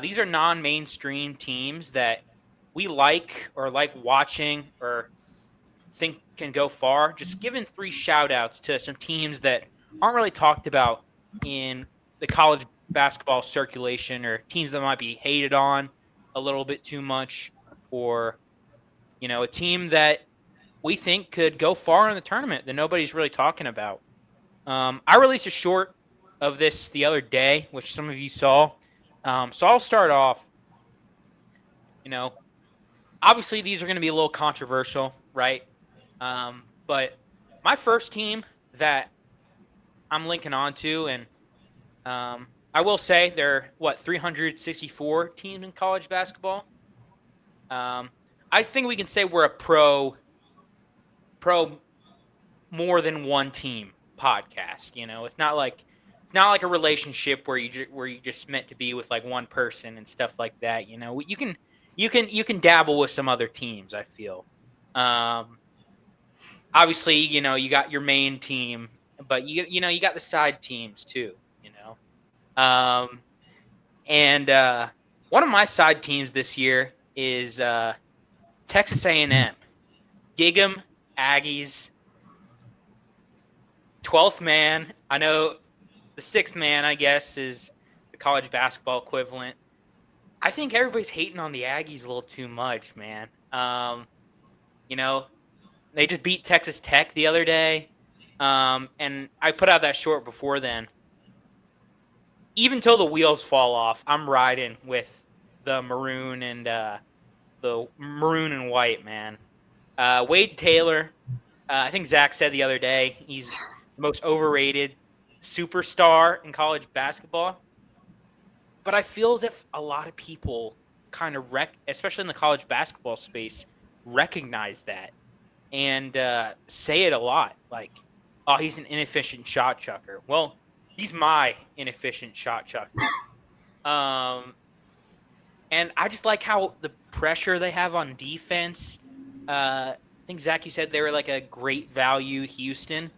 These are non-mainstream teams that we like or like watching or think can go far. Just giving three shout outs to some teams that aren't really talked about in the college basketball circulation, or teams that might be hated on a little bit too much, or a team that we think could go far in the tournament that nobody's really talking about. I released a short of this the other day, which some of you saw. So I'll start off. You know, Obviously these are going to be a little controversial, right? But my first team that I'm linking onto, and I will say there are 364 teams in college basketball. Um, I think we can say we're a pro more than one team podcast. It's not like a relationship where you just meant to be with like one person and stuff like that. You can dabble with some other teams. I feel. Um, Obviously, you got your main team, but you got the side teams too. You um, and one of my side teams this year is Texas A&M, Gig'em Aggies, 12th man. I know the sixth man, I guess, is the college basketball equivalent. I think everybody's hating on the Aggies a little too much, man. You know, they just beat Texas Tech the other day. And I put out that short before then. Even till the wheels fall off, I'm riding with the maroon and white, man. Wade Taylor, I think Zach said the other day, he's the most overrated superstar in college basketball. But I feel as if a lot of people kind of especially in the college basketball space, recognize that and say it a lot. Like, oh, he's an inefficient shot chucker. Well, he's my inefficient shot chucker. And I just like how the pressure they have on defense. I think, Zach, you said they were like a great value Houston.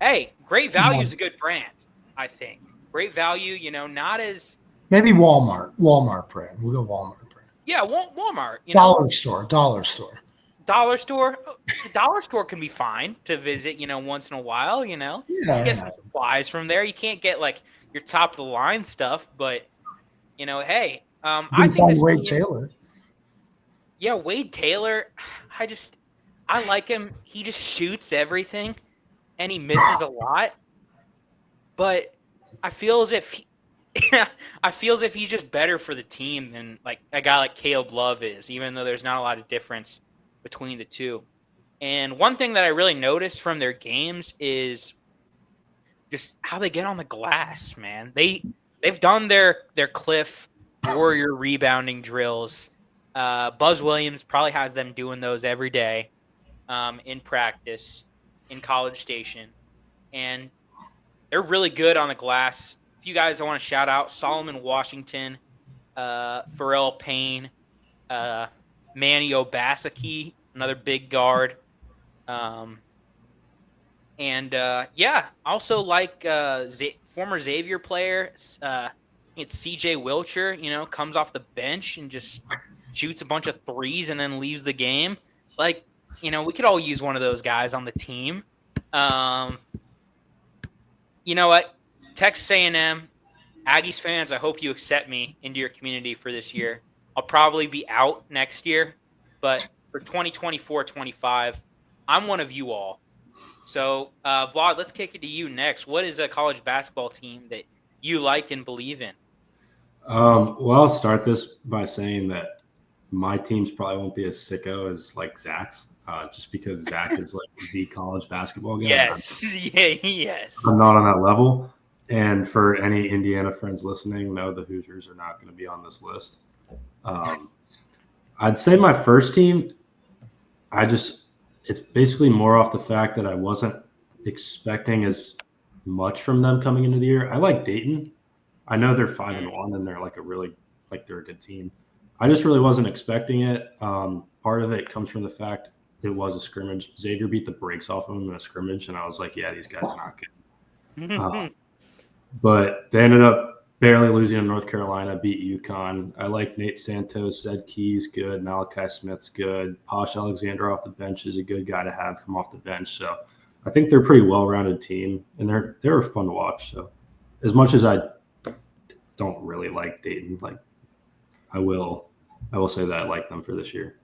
Hey, great value is a good brand, I think. Great value, not as Maybe Walmart brand. We'll go Walmart brand. yeah, Walmart, Dollar store. dollar store. The dollar store can be fine to visit, once in a while. You get Yeah. some supplies from there. You can't get like your top of the line stuff, but hey, You I can think find this Wade team. Taylor. Yeah, Wade Taylor. I like him. He just shoots everything, and he misses a lot. But I feel as if he's just better for the team than like a guy like Caleb Love is, even though there's not a lot of difference between the two. And one thing that I really noticed from their games is just how they get on the glass, man. They've done their Cliff Warrior rebounding drills. Buzz Williams probably has them doing those every day in practice in College Station, and they're really good on the glass. A few guys I want to shout out: Solomon Washington, Pharrell Payne, Manny Obaseki, another big guard. Um, and also like former Xavier player, it's CJ Wilcher, comes off the bench and just shoots a bunch of threes and then leaves the game. Like, we could all use one of those guys on the team. You know what? Texas A&M, Aggies fans, I hope you accept me into your community for this year. I'll probably be out next year, but for 2024-25, I'm one of you all. So, Vlad, let's kick it to you next. What is a college basketball team that you like and believe in? Well, I'll start this by saying that my teams probably won't be as sicko as like Zach's, just because Zach is like the college basketball guy. Yes, yes. I'm not on that level. And for any Indiana friends listening, no, the Hoosiers are not going to be on this list. I'd say my first team, it's basically more off the fact that I wasn't expecting as much from them coming into the year. I like Dayton. I know they're 5-1 and they're like they're a good team. I just really wasn't expecting it. Part of it comes from the fact it was a scrimmage. Xavier beat the brakes off of them in a scrimmage, and I was like, yeah, these guys are not good. But they ended up barely losing to North Carolina, beat UConn. I like Nate Santos. Ed Key's good. Malachi Smith's good. Posh Alexander off the bench is a good guy to have come off the bench. So I think they're a pretty well-rounded team, and they're fun to watch. So as much as I don't really like Dayton, like I will say that I like them for this year.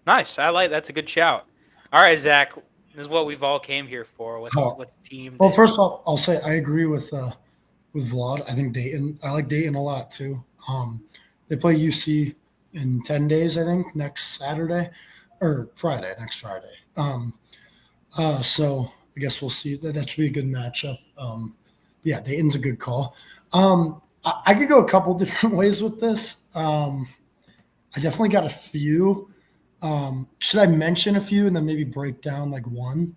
Nice. That's a good shout. All right, Zach. This is what we've all came here for. What's the team? Well, first of all, I'll say I agree with Vlad. I think Dayton. I like Dayton a lot too. They play UC in 10 days, I think, next Saturday or Friday, next Friday. So I guess we'll see. That should be a good matchup. Yeah, Dayton's a good call. I could go a couple different ways with this. I definitely got a few. Should I mention a few and then maybe break down like one?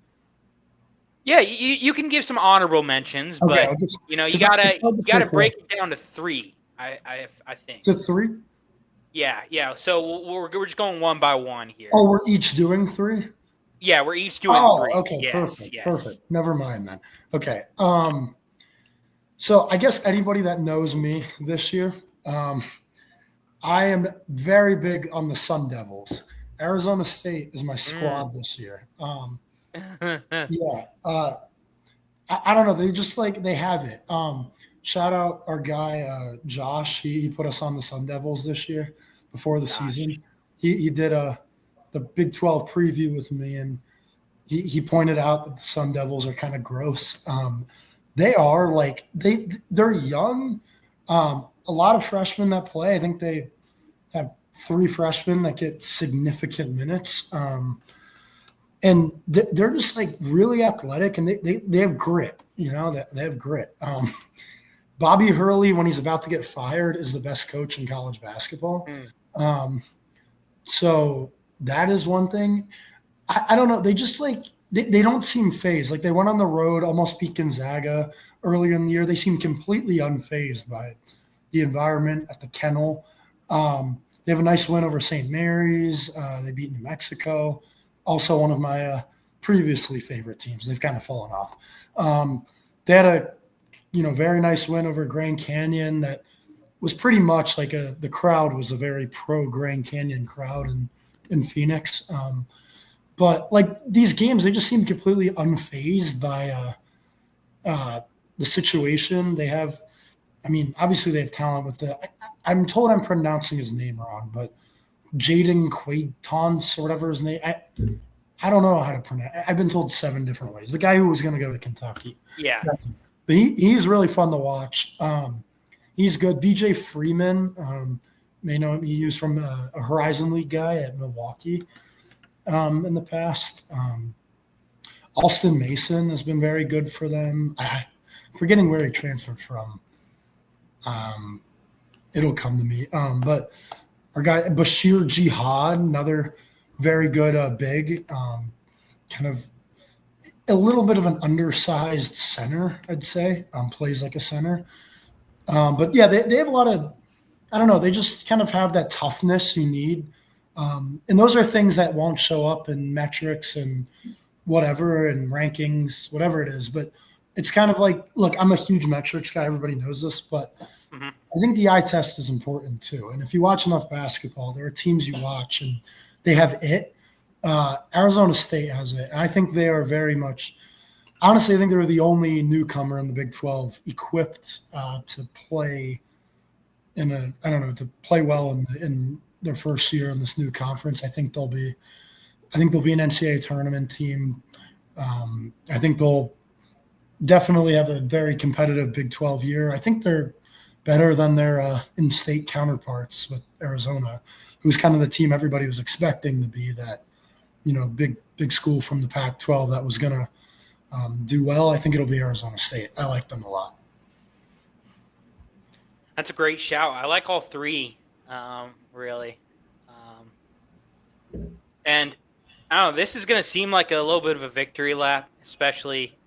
Yeah, you can give some honorable mentions, Okay, but just, you gotta break it down to 3. I think. To 3? Yeah. So we're just going one by one here. Oh, we're each doing 3? Yeah, we're each doing 3. Okay, yes, perfect. Never mind then. Okay. So I guess anybody that knows me this year, I am very big on the Sun Devils. Arizona State is my squad this year. Yeah. I don't know. They just they have it. Shout out our guy, Josh. He put us on the Sun Devils this year before the season. He did the Big 12 preview with me, and he pointed out that the Sun Devils are kind of gross. They are they're young. A lot of freshmen that play. I think they have 3 freshmen that get significant minutes. And they're just really athletic, and they have grit. They have grit. Bobby Hurley, when he's about to get fired, is the best coach in college basketball. So that is one thing. I don't know. They just they don't seem phased. They went on the road, almost beat Gonzaga earlier in the year. They seem completely unfazed by the environment at the Kennel. They have a nice win over St. Mary's. They beat New Mexico. Also one of my previously favorite teams. They've kind of fallen off. They had a very nice win over Grand Canyon that was pretty much the crowd was a very pro Grand Canyon crowd in Phoenix. But these games, they just seem completely unfazed by the situation. They have, obviously they have talent with I'm told I'm pronouncing his name wrong, but Jaden Quaitons or whatever his name. I don't know how to pronounce. I've been told 7 different ways. The guy who was going to go to Kentucky. Yeah, but he's really fun to watch. He's good. BJ Freeman, may know him. He was from a Horizon League guy at Milwaukee in the past. Alston Mason has been very good for them. I'm forgetting where he transferred from. It'll come to me. But our guy Bashir Jihad, another very good big, kind of a little bit of an undersized center, I'd say. Plays like a center. But yeah, they have a lot of, I don't know, they just kind of have that toughness you need. And those are things that won't show up in metrics and whatever and rankings, whatever it is. But it's kind of look, I'm a huge metrics guy. Everybody knows this, but I think the eye test is important too. And if you watch enough basketball, there are teams you watch and they have it. Arizona State has it. And I think they are very much, honestly, I think they're the only newcomer in the Big 12 equipped to play to play well in their first year in this new conference. I think they'll be an NCAA tournament team. I think they'll definitely have a very competitive Big 12 year. I think they're better than their in-state counterparts with Arizona, who's kind of the team everybody was expecting to be that, big school from the Pac-12 that was going to do well. I think it'll be Arizona State. I like them a lot. That's a great shout. I like all 3, really. And I don't know, this is going to seem like a little bit of a victory lap, especially,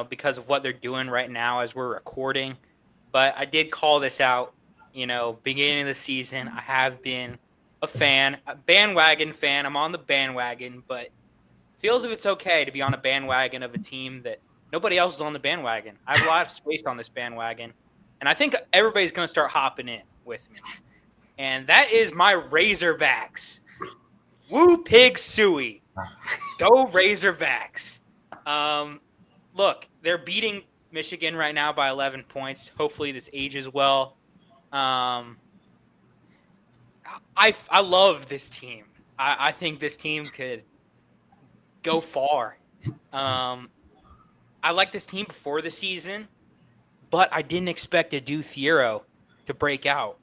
because of what they're doing right now as we're recording. But I did call this out, beginning of the season. I have been a bandwagon fan. I'm on the bandwagon, but feels if it's okay to be on a bandwagon of a team that nobody else is on the bandwagon. I have a lot of space on this bandwagon. and I think everybody's going to start hopping in with me. And that is my Razorbacks. Woo pig suey. Go Razorbacks. Look, they're beating Michigan right now by 11 points. Hopefully this ages well. I love this team. I think this team could go far. I liked this team before the season, but I didn't expect Adu Thiero to break out.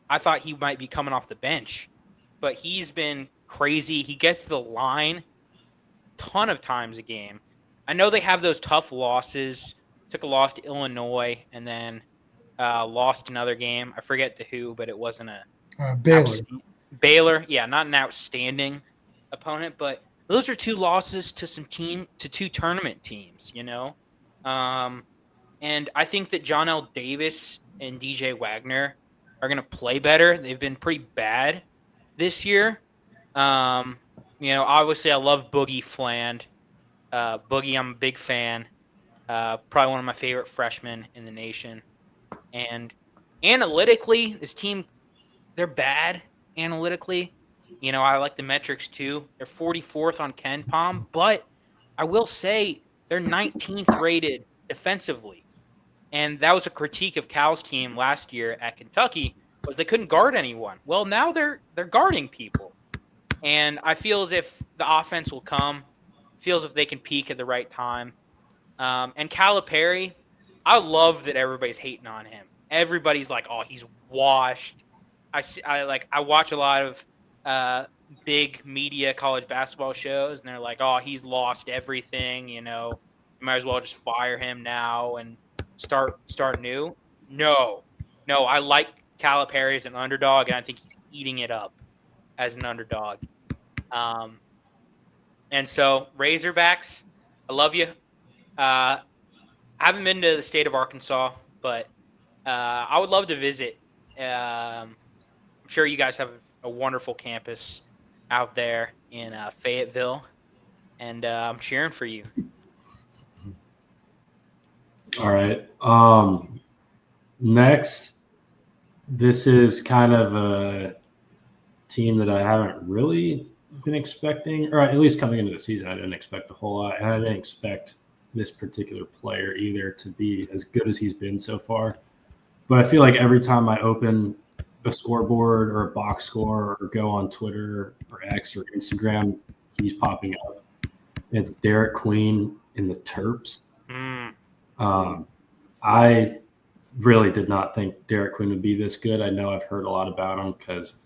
I thought he might be coming off the bench, but he's been crazy. He gets the line ton of times a game. I know they have those tough losses. Took a loss to Illinois and then lost another game. I forget to who, but it wasn't a Baylor. Baylor, yeah, not an outstanding opponent, but those are 2 losses to two tournament teams, you know. And I think that John L. Davis and DJ Wagner are going to play better. They've been pretty bad this year. Obviously I love Boogie Fland. Boogie, I'm a big fan. Probably one of my favorite freshmen in the nation. And analytically, this team, they're bad analytically. I like the metrics too. They're 44th on KenPom, but I will say they're 19th rated defensively. And that was a critique of Cal's team last year at Kentucky, was they couldn't guard anyone. Well, now they're guarding people. And I feel as if the offense will come, feels if they can peak at the right time. And Calipari, I love that everybody's hating on him. Everybody's like, "Oh, he's washed." I watch a lot of big media college basketball shows, and they're like, "Oh, he's lost everything. You might as well just fire him now and start new." No, I like Calipari as an underdog, and I think he's eating it up as an underdog. And so Razorbacks, I love you. I haven't been to the state of Arkansas, but I would love to visit. I'm sure you guys have a wonderful campus out there in Fayetteville, and I'm cheering for you. All right. Next, this is kind of a team that I haven't really been expecting, or at least coming into the season, I didn't expect a whole lot, and I didn't expect this particular player either to be as good as he's been so far. But I feel like every time I open a scoreboard or a box score or go on Twitter or X or Instagram, he's popping up. It's Derek Queen in the Terps. I really did not think Derek Queen would be this good. I know I've heard a lot about him because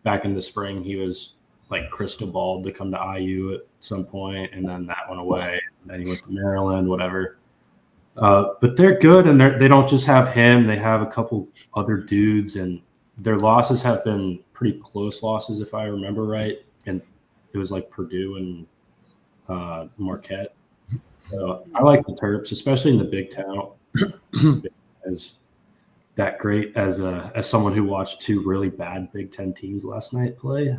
back in the spring he was like crystal balled to come to IU at some point, and then that went away. And then he went to Maryland, whatever. But they're good, and they don't just have him. They have a couple other dudes, and their losses have been pretty close losses, if I remember right. And it was like Purdue and Marquette. So I like the Terps, especially in the Big Ten. As that great as someone who watched 2 really bad Big Ten teams last night play,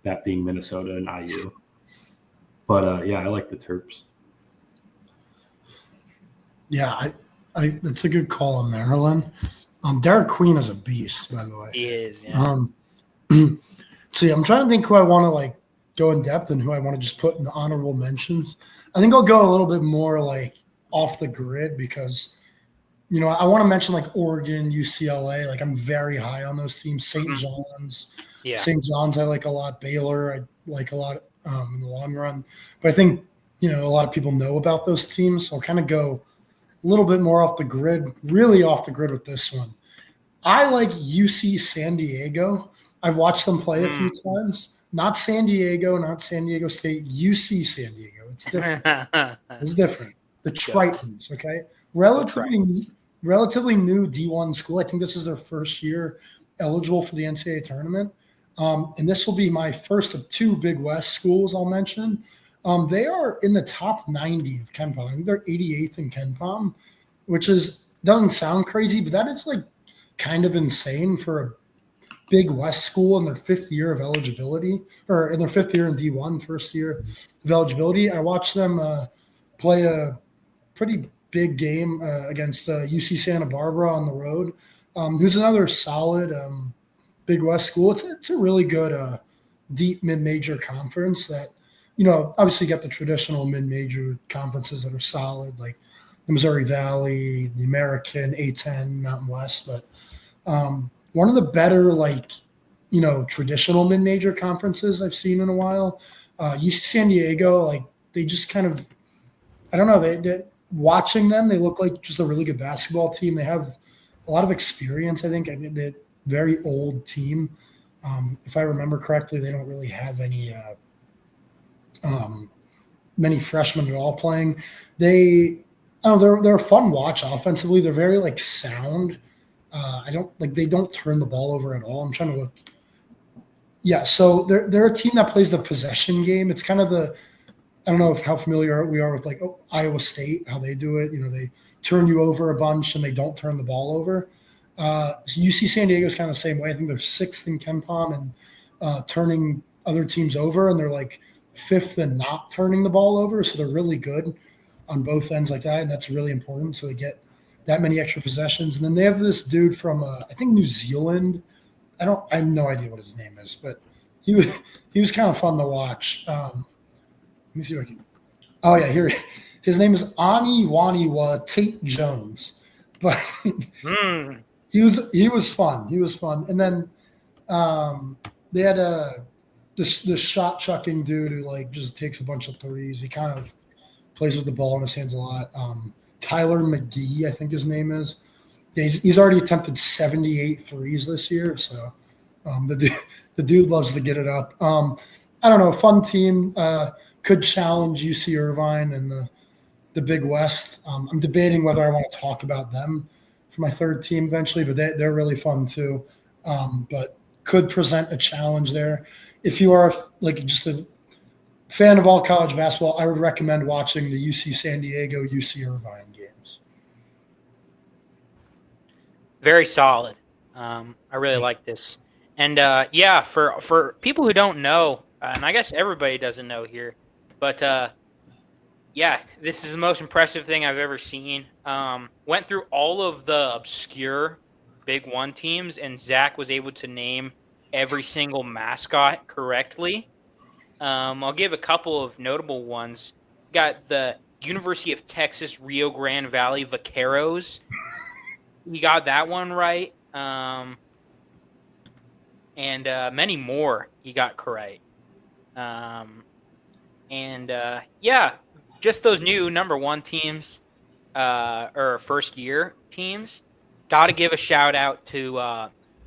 that being Minnesota and IU. But yeah, I like the Terps. Yeah, I it's a good call on Maryland. Derek Queen is a beast, by the way. He is. Yeah. See, I'm trying to think who I want to go in depth and who I want to just put in the honorable mentions. I think I'll go a little bit more off the grid because I want to mention Oregon, UCLA. I'm very high on those teams. St. John's. Yeah. St. John's I like a lot. Baylor I like a lot in the long run. But I think, a lot of people know about those teams. So I'll kind of go a little bit more off the grid, really off the grid with this one. I like UC San Diego. I've watched them play a few times. Not San Diego, not San Diego State, UC San Diego. It's different. It's different. The Tritons, okay? Relatively new D1 school. I think this is their first year eligible for the NCAA tournament. And this will be my first of 2 Big West schools I'll mention. They are in the top 90 of KenPom. I think they're 88th in KenPom, which doesn't sound crazy, but that is kind of insane for a Big West school in their 5th year of eligibility, or in their 5th year in D1, first year of eligibility. I watched them play a pretty big game against UC Santa Barbara on the road. Who's another solid Big West school. It's a really good deep mid-major conference that, obviously you got the traditional mid-major conferences that are solid, like the Missouri Valley, the American, A10, Mountain West. But one of the better, traditional mid-major conferences I've seen in a while, UC San Diego, they just kind of, I don't know, they watching them, they look like just a really good basketball team. They have a lot of experience, I think. I mean, they're a very old team. If I remember correctly, they don't really have any many freshmen at all playing. I don't know, they're a fun watch offensively. They're very sound. They don't turn the ball over at all. I'm trying to look. Yeah, so they're a team that plays the possession game. It's kind of I don't know how familiar we are with Iowa State, how they do it. They turn you over a bunch and they don't turn the ball over. So UC San Diego is kind of the same way. I think they're sixth in KenPom and turning other teams over, and they're fifth in not turning the ball over. So they're really good on both ends like that, and that's really important. So they get that many extra possessions. And then they have this dude from I think New Zealand. I have no idea what his name is, but he was kind of fun to watch. Let me see if I can. Oh yeah, here his name is Ani Waniwa Tate Jones, but he was fun. He was fun, and then they had this shot chucking dude who just takes a bunch of threes. He kind of plays with the ball in his hands a lot. Tyler McGee, I think his name is. Yeah, he's already attempted 78 threes this year, so the dude loves to get it up. I don't know, fun team. Could challenge UC Irvine and the Big West. I'm debating whether I want to talk about them for my third team eventually, but they're really fun too. But could present a challenge there. If you are just a fan of all college basketball, I would recommend watching the UC San Diego, UC Irvine games. Very solid. I really like this. And for people who don't know, and I guess everybody doesn't know here, but this is the most impressive thing I've ever seen. Went through all of the obscure Big One teams, and Zach was able to name every single mascot correctly. I'll give a couple of notable ones. Got the University of Texas Rio Grande Valley Vaqueros. We got that one right. And many more he got correct. Just those new number one teams or first year teams. Got to give a shout out to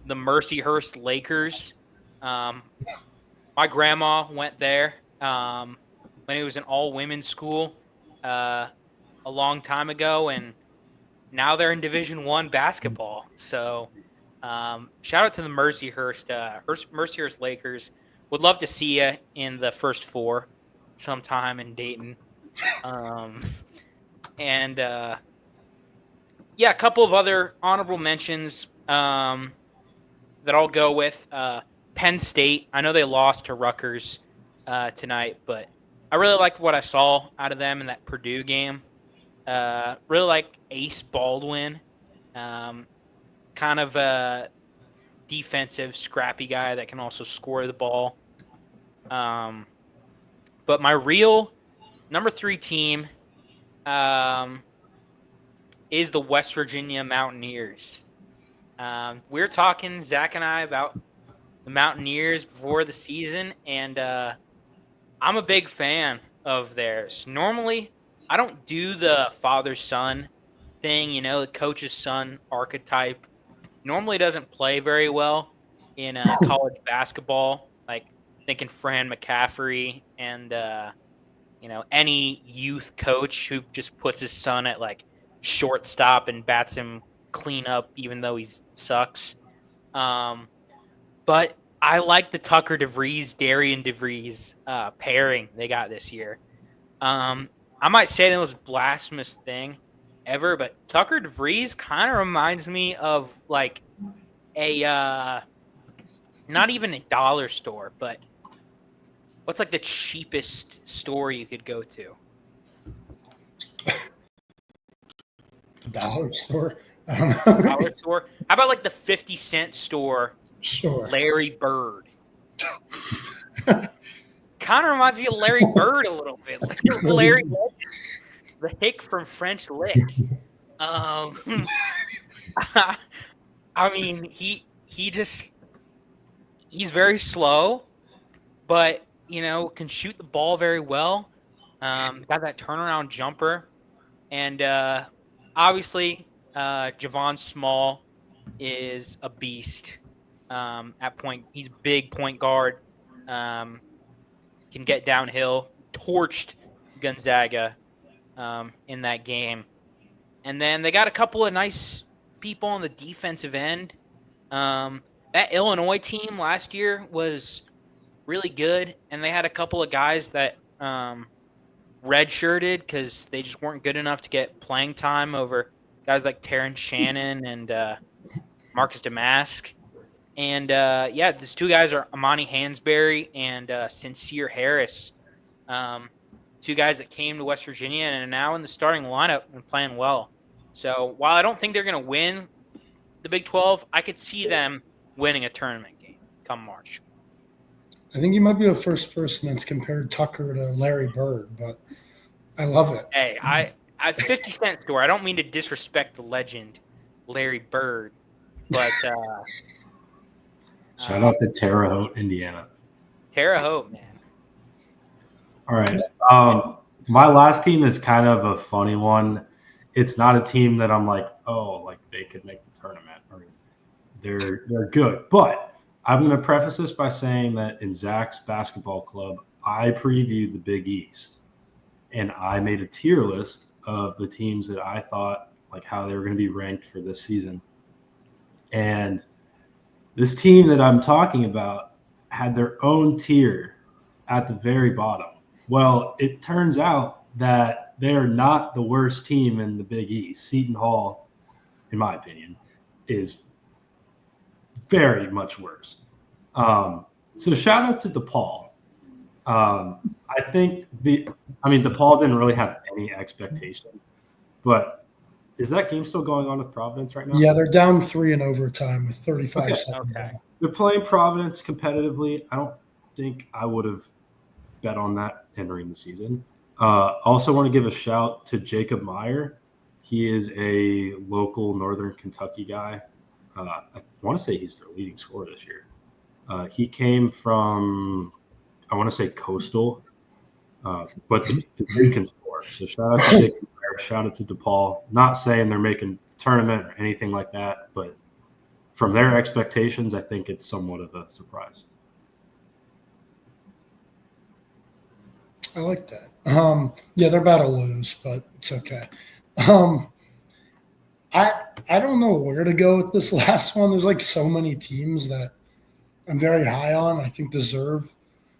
the Mercyhurst Lakers. My grandma went there when it was an all women's school a long time ago, and now they're in Division I basketball. So shout out to the Mercyhurst Lakers. Would love to see you in the first four sometime in Dayton. A couple of other honorable mentions that I'll go with. Penn State. I know they lost to Rutgers tonight, but I really liked what I saw out of them in that Purdue game. Really like Ace Baldwin. Kind of a defensive, scrappy guy that can also score the ball. But my real number 3 team is the West Virginia Mountaineers. We're talking, Zach and I, about the Mountaineers before the season, and I'm a big fan of theirs. Normally, I don't do the father-son thing, the coach's son archetype. Normally doesn't play very well in college basketball, like thinking Fran McCaffrey and any youth coach who just puts his son at shortstop and bats him clean up even though he sucks. But I like the Tucker DeVries, Darian DeVries pairing they got this year. I might say the most blasphemous thing ever, but Tucker DeVries kind of reminds me of a not even a dollar store, but what's the cheapest store you could go to? The dollar store. I don't know. Dollar store. How about like the 50-cent store? Sure. Larry Bird. Kind of reminds me of Larry Bird a little bit. Larry Legend, the hick from French Lick. I mean, he's very slow, but can shoot the ball very well. Got that turnaround jumper, and obviously Javon Small is a beast at point. He's big point guard. Can get downhill. Torched Gonzaga in that game. And then they got a couple of nice people on the defensive end. That Illinois team last year was really good, and they had a couple of guys that redshirted because they just weren't good enough to get playing time over guys like Terrence Shannon and Marcus Damask. And these two guys are Amani Hansberry and Sincere Harris, two guys that came to West Virginia and are now in the starting lineup and playing well. So while I don't think they're going to win the Big 12, I could see them winning a tournament game come March. I think you might be the first person that's compared Tucker to Larry Bird, but I love it. Hey, I 50-cent store. I don't mean to disrespect the legend Larry Bird, but shout out to Terre Haute, Indiana. Terre Haute, man. All right. My last team is kind of a funny one. It's not a team that I'm like, oh, like they could make the tournament or they're good. But I'm going to preface this by saying that in Zach's basketball club, I previewed the Big East, and I made a tier list of the teams that I thought like how they were going to be ranked for this season. And this team that I'm talking about had their own tier at the very bottom. Well, it turns out that they're not the worst team in the Big East. Seton Hall, in my opinion, is very much worse. So shout out to DePaul. I think DePaul didn't really have any expectation, but is that game still going on with Providence right now? Yeah, they're down 3 in overtime with 35 seconds. Okay. They're playing Providence competitively. I don't think I would have bet on that entering the season. Also want to give a shout to Jacob Meyer. He is a local Northern Kentucky guy. I want to say he's their leading scorer this year. He came from, I want to say Coastal, but the dude can score. So shout out to Jacob Meyer, shout out to DePaul. Not saying they're making the tournament or anything like that, but from their expectations, I think it's somewhat of a surprise. I like that. Yeah, they're about to lose, but it's okay. I don't know where to go with this last one. There's like so many teams that I'm very high on. I think deserve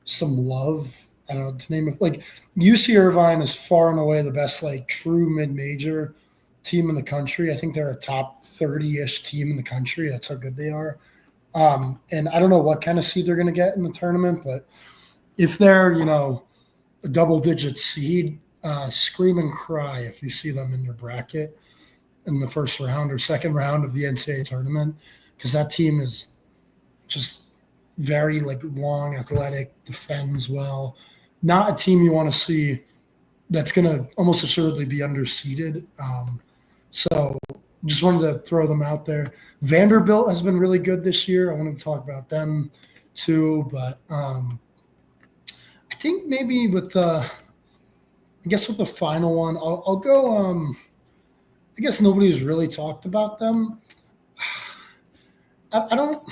some love. I don't know to name it. Like UC Irvine is far and away the best like true mid-major team in the country. I think they're a top 30-ish team in the country. That's how good they are. And I don't know what kind of seed they're going to get in the tournament, but if they're a double-digit seed, scream and cry if you see them in your bracket in the first round or second round of the NCAA tournament, because that team is just very long, athletic, defends well. Not a team you want to see that's going to almost assuredly be underseeded. So just wanted to throw them out there. Vanderbilt has been really good this year. I wanted to talk about them too, but I think maybe with the final one, I'll go. I guess nobody's really talked about them. I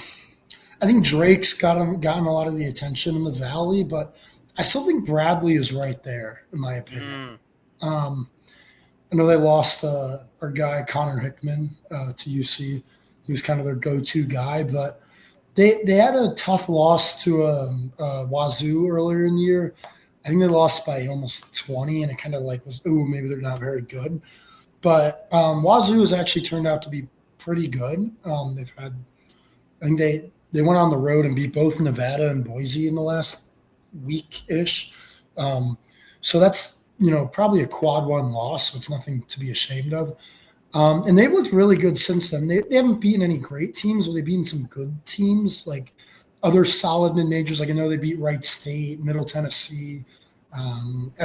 think Drake's gotten a lot of the attention in the Valley, but I still think Bradley is right there, in my opinion. I know they lost our guy Connor Hickman to UC. He was kind of their go-to guy, but they had a tough loss to Wazoo earlier in the year. I think they lost by almost 20, and it kind of was, maybe they're not very good. But Wazoo has actually turned out to be pretty good. I think they went on the road and beat both Nevada and Boise in the last week-ish. So that's, probably a quad one loss, so it's nothing to be ashamed of. And they've looked really good since then. They haven't beaten any great teams, but they've beaten some good teams, like other solid mid majors. Like I know they beat Wright State, Middle Tennessee,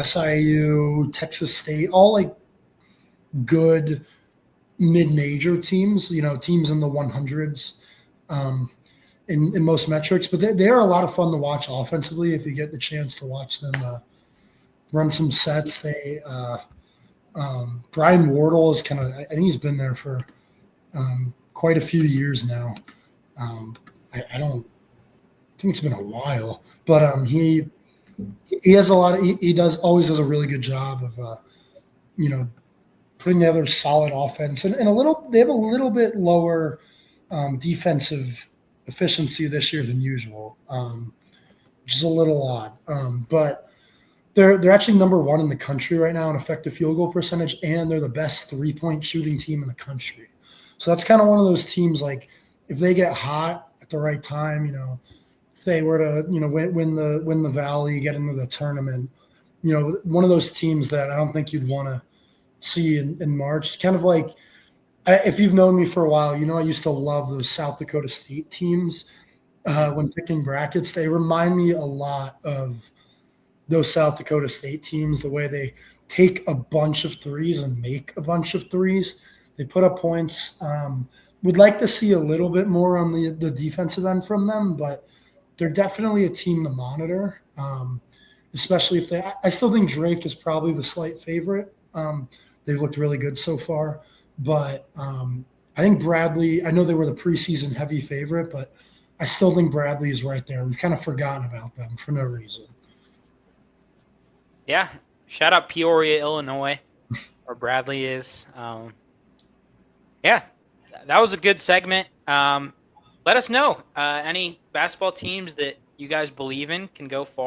SIU, Texas State, all like good mid major teams. Teams in the 100s in most metrics. But they are a lot of fun to watch offensively if you get the chance to watch them run some sets. Brian Wardle is I think he's been there for quite a few years now. I don't think it's been a while, but he has a lot. He always does a really good job of putting together solid offense and they have a little bit lower defensive efficiency this year than usual, which is a little odd. But they're actually number one in the country right now in effective field goal percentage, and they're the best 3-point shooting team in the country. So that's kind of one of those teams, like if they get hot at the right time, if they were to, win the Valley, get into the tournament, one of those teams that I don't think you'd want to see in March. Kind of like, if you've known me for a while, I used to love those South Dakota State teams when picking brackets. They remind me a lot of those South Dakota State teams, the way they take a bunch of threes and make a bunch of threes. They put up points. We'd like to see a little bit more on the defensive end from them, but they're definitely a team to monitor, especially if I still think Drake is probably the slight favorite. They've looked really good so far, but I think Bradley, I know they were the preseason heavy favorite, but I still think Bradley is right there. We've kind of forgotten about them for no reason. Yeah. Shout out Peoria, Illinois, where Bradley is. Yeah, that was a good segment. Let us know any basketball teams that you guys believe in can go far.